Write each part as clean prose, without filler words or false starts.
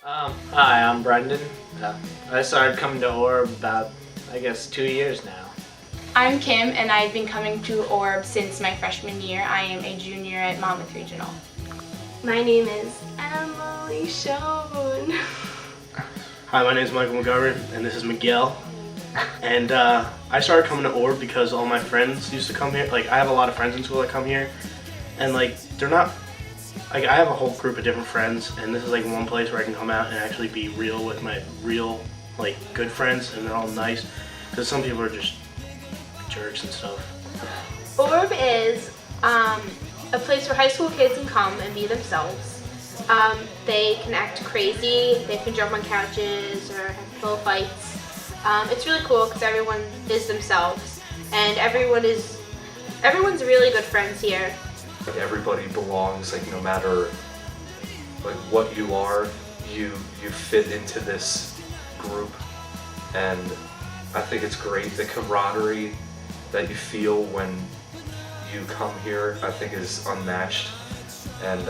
Hi, I'm Brendan. I started coming to ORB about, I guess, 2 years now. I'm Kim, and I've been coming to ORB since my freshman year. I am a junior at Monmouth Regional. My name is Emily Schoen. Hi, my name is Michael McGovern, and this is Miguel. And I started coming to ORB because all my friends used to come here. Like, I have a lot of friends in school that come here, and like, they're not. Like, I have a whole group of different friends, and this is like one place where I can come out and actually be real with my real, like, good friends, and they're all nice. Because some people are just jerks and stuff. ORB is a place where high school kids can come and be themselves. They can act crazy, they can jump on couches or have pillow fights. It's really cool because everyone is themselves, and everyone's really good friends here. Like, everybody belongs, like, no matter like what you are, you fit into this group, and I think it's great. The camaraderie that you feel when you come here, I think, is unmatched, and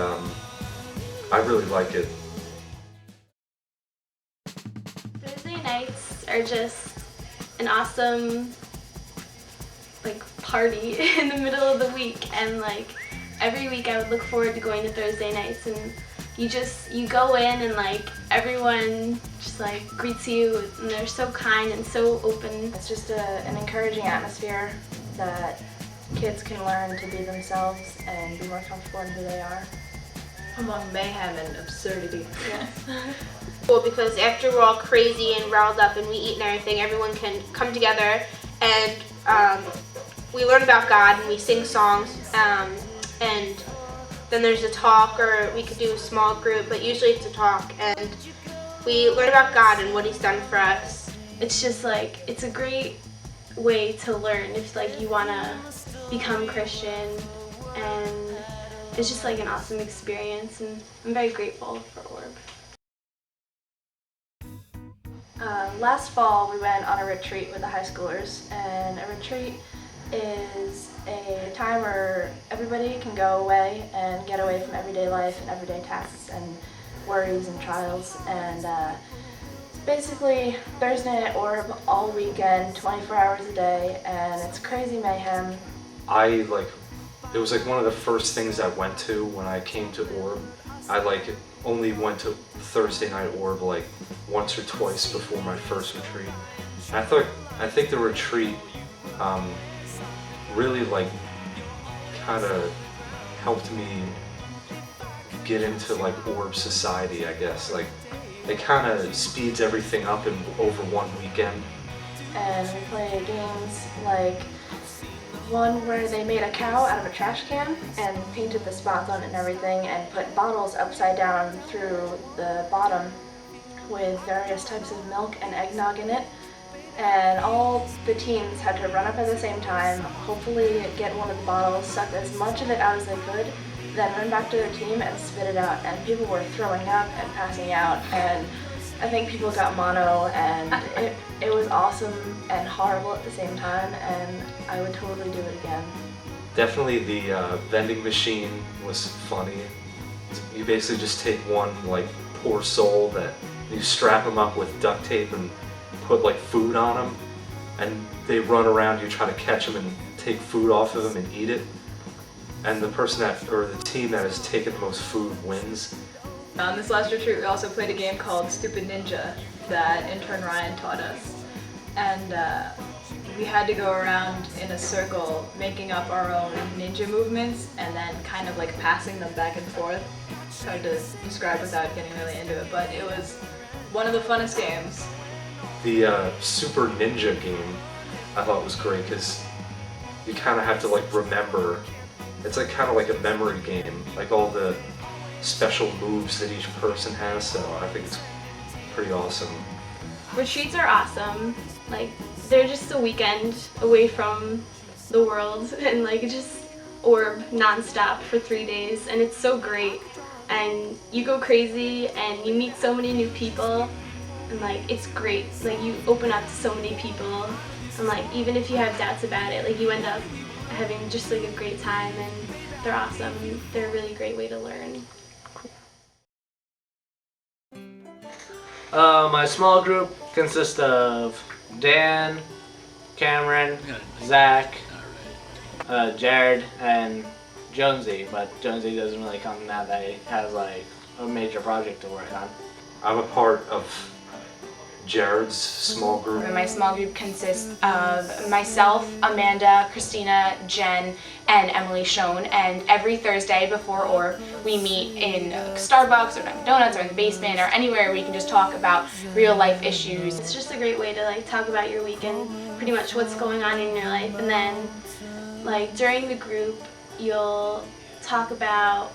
I really like it. Thursday nights are just an awesome party in the middle of the week, and every week I would look forward to going to Thursday nights, and you go in and everyone just greets you, and they're so kind and so open. It's just an encouraging atmosphere that kids can learn to be themselves and be more comfortable in who they are. Among mayhem and absurdity. Yeah. Well, because after we're all crazy and riled up and we eat and everything, everyone can come together and we learn about God and we sing songs, and then there's a talk, or we could do a small group, but usually it's a talk, and we learn about God and what He's done for us. It's just it's a great way to learn if you want to become Christian, and it's just an awesome experience, and I'm very grateful for ORB. Last fall we went on a retreat with the high schoolers, and a retreat is a time where everybody can go away and get away from everyday life and everyday tasks and worries and trials, and basically Thursday at ORB all weekend, 24 hours a day, and it's crazy mayhem. It was one of the first things I went to when I came to ORB. I only went to Thursday night ORB once or twice before my first retreat. And I think the retreat really kind of helped me get into ORB society, I guess. It kind of speeds everything up in over one weekend. And we play games like one where they made a cow out of a trash can and painted the spots on it and everything, and put bottles upside down through the bottom with various types of milk and eggnog in it. And all the teams had to run up at the same time, hopefully get one of the bottles, suck as much of it out as they could, then run back to their team and spit it out. And people were throwing up and passing out, and I think people got mono, and it was awesome and horrible at the same time, and I would totally do it again. Definitely the vending machine was funny. You basically just take one poor soul that you strap them up with duct tape and put food on them, and they run around, you try to catch them and take food off of them and eat it, and the team that has taken the most food wins. On this last retreat, we also played a game called Stupid Ninja that intern Ryan taught us, and we had to go around in a circle making up our own ninja movements and then kind of passing them back and forth. It's hard to describe without getting really into it, but it was one of the funnest games. The Super Ninja game I thought was great because you kind of have to remember. It's kind of like a memory game, all the special moves that each person has, so I think it's pretty awesome. Retreats are awesome. They're just a weekend away from the world, and just ORB nonstop for 3 days, and it's so great. And you go crazy, and you meet so many new people, and it's great. You open up to so many people, and even if you have doubts about it, you end up having just a great time, and they're awesome. They're a really great way to learn. My small group consists of Dan, Cameron, Zach, Jared, and Jonesy. But Jonesy doesn't really come now that he has like a major project to work on. I'm a part of Jared's small group. My small group consists of myself, Amanda, Christina, Jen, and Emily Schoen. And every Thursday before ORB, we meet in Starbucks or Dunkin' Donuts or in the basement or anywhere we can just talk about real life issues. It's just a great way to like talk about your weekend, pretty much what's going on in your life, and then like during the group, you'll talk about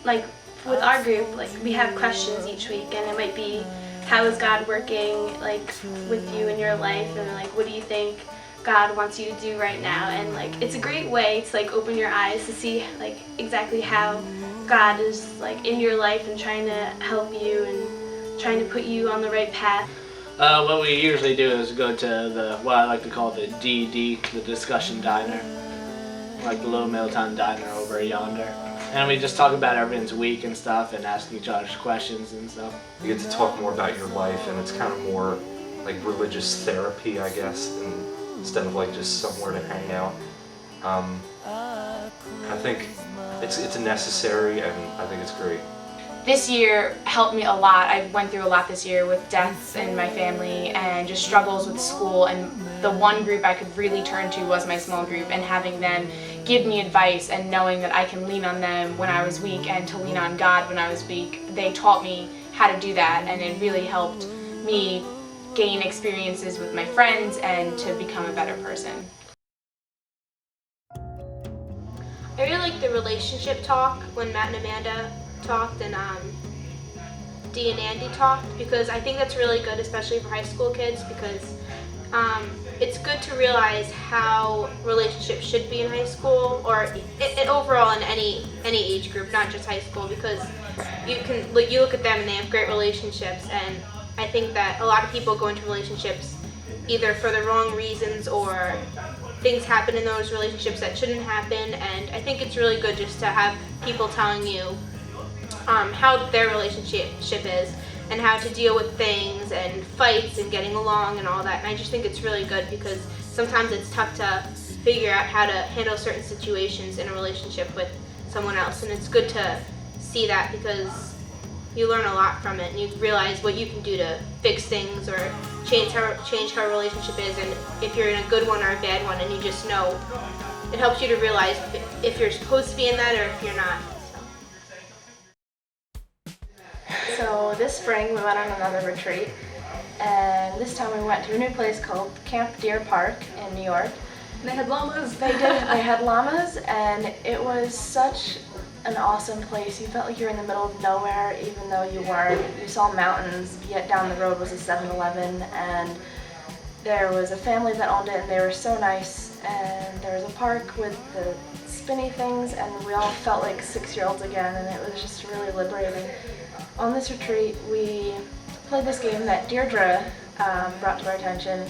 like with our group, like we have questions each week, and it might be, how is God working like with you in your life, and like what do you think God wants you to do right now? And like it's a great way to like open your eyes to see like exactly how God is like in your life and trying to help you and trying to put you on the right path. What we usually do is go to the what I like to call the DD, the discussion diner, like the Little Middletown Diner over yonder. And we just talk about everyone's week and stuff and ask each other questions and stuff. You get to talk more about your life, and it's kind of more like religious therapy, I guess, instead of like just somewhere to hang out. I think it's necessary, and I think it's great. This year helped me a lot. I went through a lot this year with deaths in my family and just struggles with school, and the one group I could really turn to was my small group, and having them give me advice and knowing that I can lean on them when I was weak and to lean on God when I was weak. They taught me how to do that, and it really helped me gain experiences with my friends and to become a better person. I really like the relationship talk when Matt and Amanda talked and Dee and Andy talked, because I think that's really good, especially for high school kids, because it's good to realize how relationships should be in high school, or overall in any age group, not just high school, because you look at them and they have great relationships, and I think that a lot of people go into relationships either for the wrong reasons or things happen in those relationships that shouldn't happen, and I think it's really good just to have people telling you how their relationship is and how to deal with things and fights and getting along and all that. And I just think it's really good because sometimes it's tough to figure out how to handle certain situations in a relationship with someone else, and it's good to see that because you learn a lot from it and you realize what you can do to fix things or change how a relationship is, and if you're in a good one or a bad one, and you just know, it helps you to realize if you're supposed to be in that or if you're not. So this spring we went on another retreat, and this time we went to a new place called Camp Deer Park in New York. They had llamas. They did. They had llamas, and it was such an awesome place. You felt like you were in the middle of nowhere, even though you weren't. You saw mountains, yet down the road was a 7-Eleven, and there was a family that owned it, and they were so nice. And there was a park with the spinny things, and we all felt like 6-year-olds again, and it was just really liberating. On this retreat, we played this game that Deirdre brought to our attention.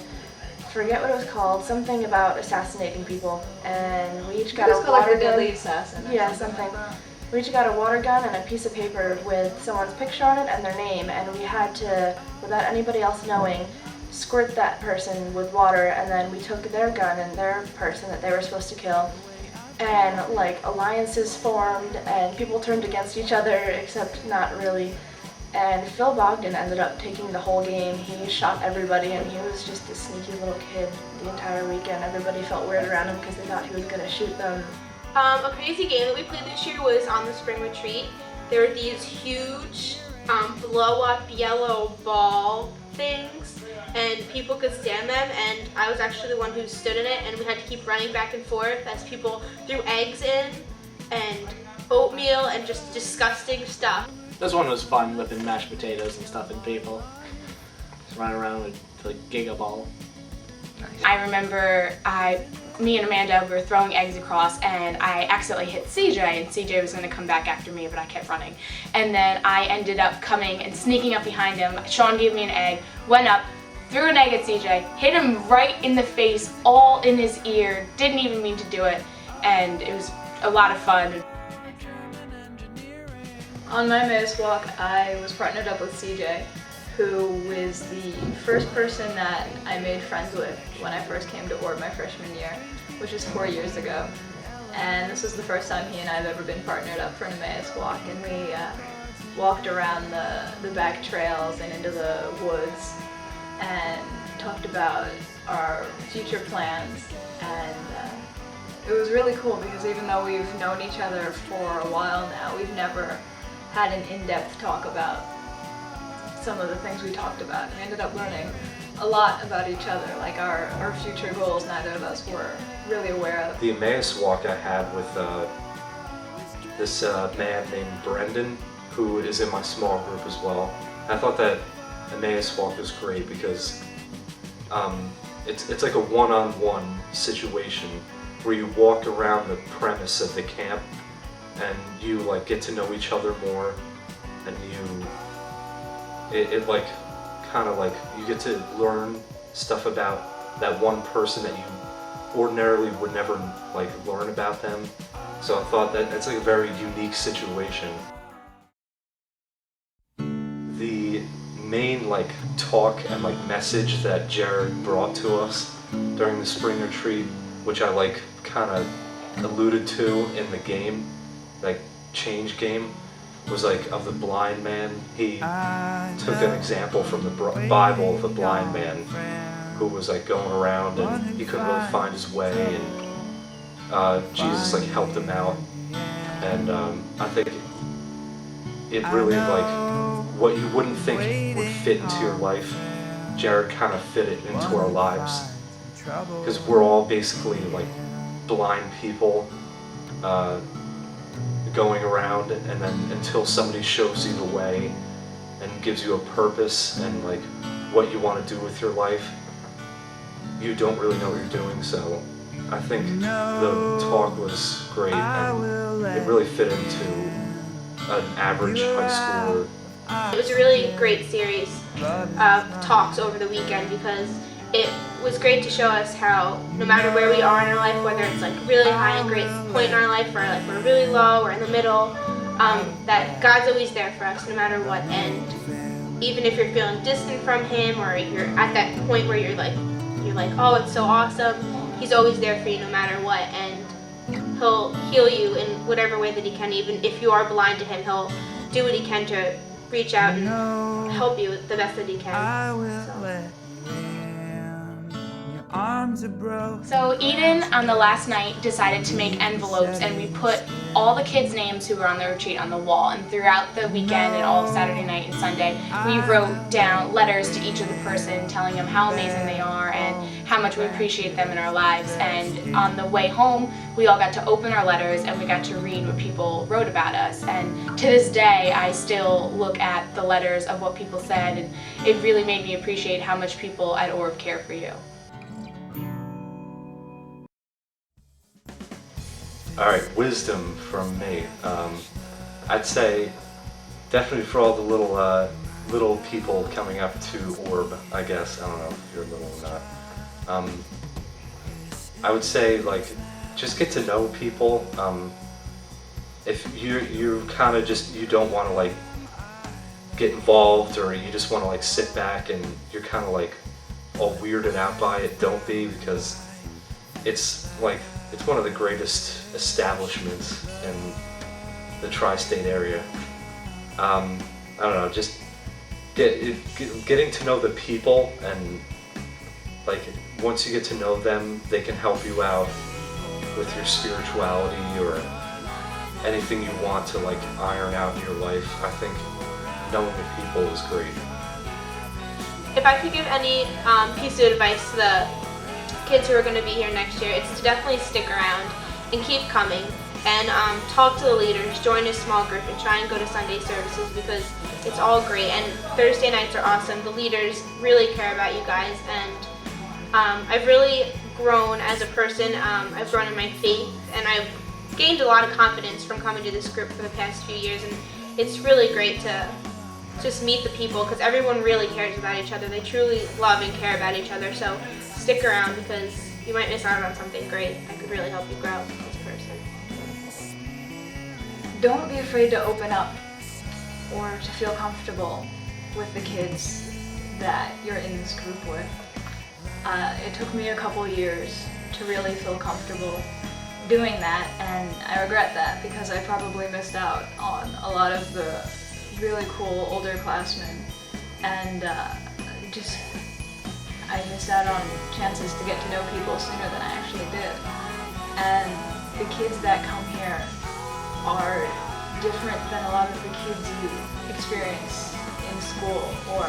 Forget what it was called, something about assassinating people, and we each got a water gun. Deadly assassin. Yeah, something. We each got a water gun and a piece of paper with someone's picture on it and their name, and we had to, without anybody else knowing, squirt that person with water, and then we took their gun and their person that they were supposed to kill, and like alliances formed and people turned against each other, except not really. And Phil Bogdan ended up taking the whole game. He shot everybody, and he was just a sneaky little kid the entire weekend. Everybody felt weird around him because they thought he was going to shoot them. A crazy game that we played this year was on the spring retreat. There were these huge blow-up yellow ball things, and people could stand them, and I was actually the one who stood in it, and we had to keep running back and forth as people threw eggs in and oatmeal and just disgusting stuff. This one was fun, whipping mashed potatoes and stuff in people. Just running around with like Gigaball. Nice. I remember me and Amanda were throwing eggs across, and I accidentally hit CJ, and CJ was going to come back after me, but I kept running. And then I ended up coming and sneaking up behind him. Sean gave me an egg, went up, threw an egg at CJ, hit him right in the face, all in his ear, didn't even mean to do it, and it was a lot of fun. On my Emmaus walk, I was partnered up with CJ, who was the first person that I made friends with when I first came to ORB my freshman year, which was 4 years ago. And this was the first time he and I have ever been partnered up for an Emmaus walk, and we walked around the back trails and into the woods and talked about our future plans. And it was really cool because even though we've known each other for a while now, we've never had an in-depth talk about some of the things we talked about. We ended up learning a lot about each other, like our future goals neither of us were really aware of. The Emmaus walk I had with this man named Brendan, who is in my small group as well. I thought that Emmaus walk was great because it's like a one-on-one situation where you walk around the premise of the camp and you like get to know each other more, and it like kind of like you get to learn stuff about that one person that you ordinarily would never like learn about them. So I thought that it's like a very unique situation. The main like talk and like message that Jared brought to us during the spring retreat, which I like kind of alluded to in the game, like change game, was like of the blind man. He took an example from the Bible of the blind man who was like going around and he couldn't really find his way, and Jesus like helped him out. And I think it really like what you wouldn't think would fit into your life, Jared kind of fit it into our lives, because we're all basically like blind people going around, and then until somebody shows you the way and gives you a purpose and like what you want to do with your life, you don't really know what you're doing. So I think the talk was great, and it really fit into an average high schooler. It was a really great series of talks over the weekend because it was great to show us how no matter where we are in our life, whether it's like really high and great point in our life or like we're really low or in the middle, that God's always there for us no matter what. And even if you're feeling distant from Him or you're at that point where you're like, oh, it's so awesome, He's always there for you no matter what, and He'll heal you in whatever way that He can. Even if you are blind to Him, He'll do what He can to reach out and help you the best that He can. So Eden on the last night decided to make envelopes, and we put all the kids' names who were on the retreat on the wall, and throughout the weekend and all of Saturday night and Sunday we wrote down letters to each of the person telling them how amazing they are and how much we appreciate them in our lives. And on the way home we all got to open our letters and we got to read what people wrote about us, and to this day I still look at the letters of what people said, and it really made me appreciate how much people at ORB care for you. Alright, wisdom from me. I'd say definitely for all the little people coming up to ORB, I guess. I don't know if you're little or not. I would say like just get to know people. If you kind of just, you don't want to like get involved, or you just want to like sit back and you're kind of like all weirded out by it, don't be, because it's like, it's one of the greatest establishments in the tri-state area. I don't know, just getting to know the people, and like once you get to know them, they can help you out with your spirituality or anything you want to like iron out in your life. I think knowing the people is great. If I could give any piece of advice to the kids who are going to be here next year, it's to definitely stick around and keep coming and talk to the leaders, join a small group, and try and go to Sunday services because it's all great. And Thursday nights are awesome. The leaders really care about you guys, and I've really grown as a person. I've grown in my faith, and I've gained a lot of confidence from coming to this group for the past few years, and it's really great to just meet the people because everyone really cares about each other. They truly love and care about each other. So stick around because you might miss out on something great that could really help you grow as a person. Don't be afraid to open up or to feel comfortable. with the kids that you're in this group with. It took me a couple years to really feel comfortable doing that, and I regret that because I probably missed out on a lot of the really cool older classmen, and I missed out on chances to get to know people sooner than I actually did. And the kids that come here are different than a lot of the kids you experience in school, or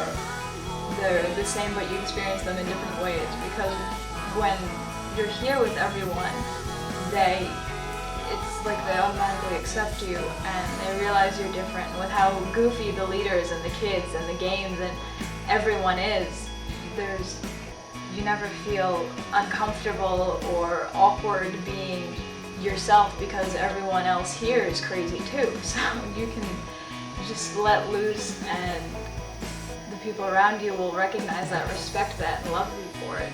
they're the same but you experience them in different ways, because when you're here with everyone, it's like they automatically accept you and they realize you're different. With how goofy the leaders and the kids and the games and everyone is, you never feel uncomfortable or awkward being yourself because everyone else here is crazy too. So you can just let loose and the people around you will recognize that, respect that, and love you for it.